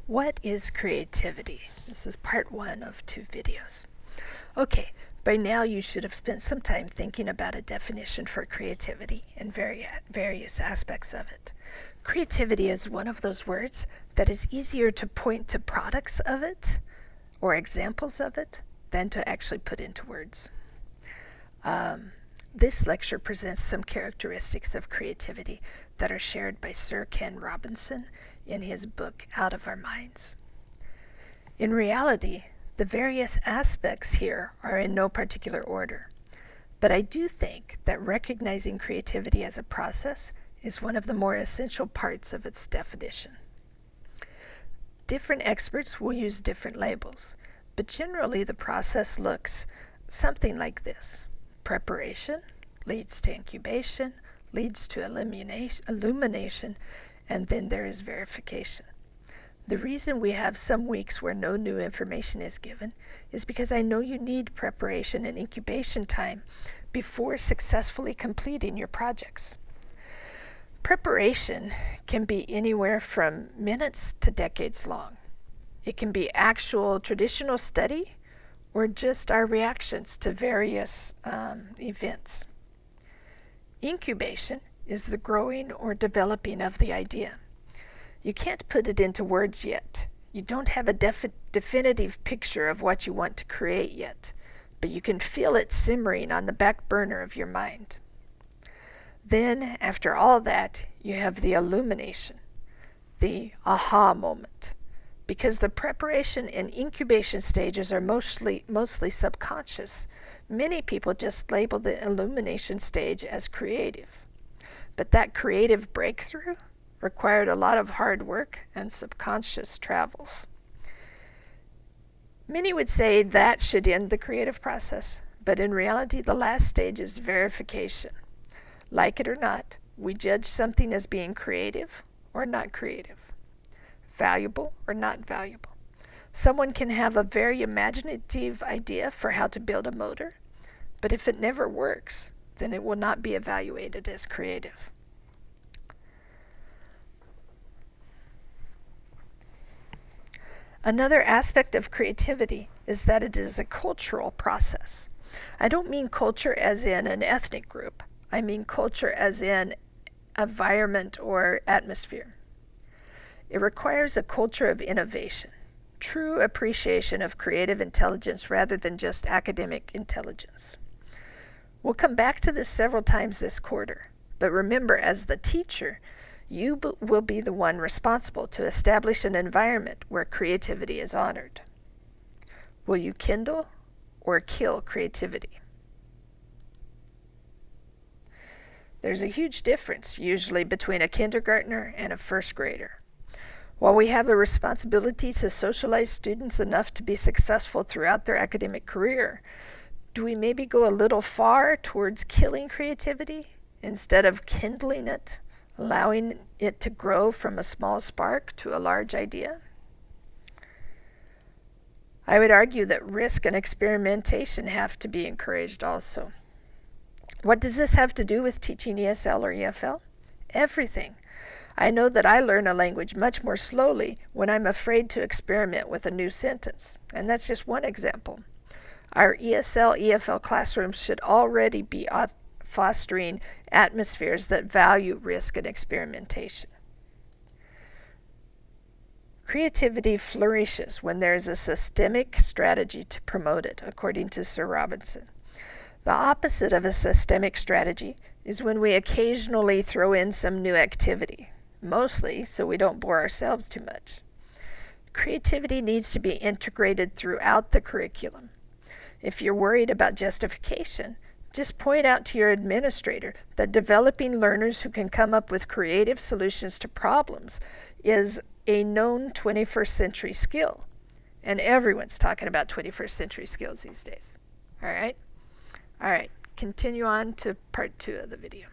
What is creativity? This is part 1 of 2 videos. Okay, by now you should have spent some time thinking about a definition for creativity and various aspects of it. Creativity is one of those words that is easier to point to products of it or examples of it than to actually put into words. This lecture presents some characteristics of creativity that are shared by Sir Ken Robinson in his book Out of Our Minds. In reality, the various aspects here are in no particular order, but I do think that recognizing creativity as a process is one of the more essential parts of its definition. Different experts will use different labels, but generally the process looks something like this. Preparation leads to incubation, leads to illumination, and then there is verification. The reason we have some weeks where no new information is given is because I know you need preparation and incubation time before successfully completing your projects. Preparation can be anywhere from minutes to decades long. It can be actual traditional study or just our reactions to various events. Incubation is the growing or developing of the idea. You can't put it into words yet. You don't have a definitive picture of what you want to create yet, but you can feel it simmering on the back burner of your mind. Then, after all that, you have the illumination, the aha moment, because the preparation and incubation stages are mostly subconscious. Many people just label the illumination stage as creative, but that creative breakthrough required a lot of hard work and subconscious travels. Many would say that should end the creative process, but in reality, the last stage is verification. Like it or not, we judge something as being creative or not creative, valuable or not valuable. Someone can have a very imaginative idea for how to build a motor, but if it never works, then it will not be evaluated as creative. Another aspect of creativity is that it is a cultural process. I don't mean culture as in an ethnic group. I mean culture as in environment or atmosphere. It requires a culture of innovation, true appreciation of creative intelligence rather than just academic intelligence. We'll come back to this several times this quarter, but remember, as the teacher, you will be the one responsible to establish an environment where creativity is honored. Will you kindle or kill creativity? There's a huge difference usually between a kindergartner and a first grader. While we have a responsibility to socialize students enough to be successful throughout their academic career, do we maybe go a little far towards killing creativity instead of kindling it, allowing it to grow from a small spark to a large idea? I would argue that risk and experimentation have to be encouraged also. What does this have to do with teaching ESL or EFL? Everything. I know that I learn a language much more slowly when I'm afraid to experiment with a new sentence, and that's just one example. Our ESL, EFL classrooms should already be fostering atmospheres that value risk and experimentation. Creativity flourishes when there is a systemic strategy to promote it, according to Sir Robinson. The opposite of a systemic strategy is when we occasionally throw in some new activity, mostly so we don't bore ourselves too much. Creativity needs to be integrated throughout the curriculum. If you're worried about justification, just point out to your administrator that developing learners who can come up with creative solutions to problems is a known 21st century skill. And everyone's talking about 21st century skills these days. All right? All right, continue on to part 2 of the video.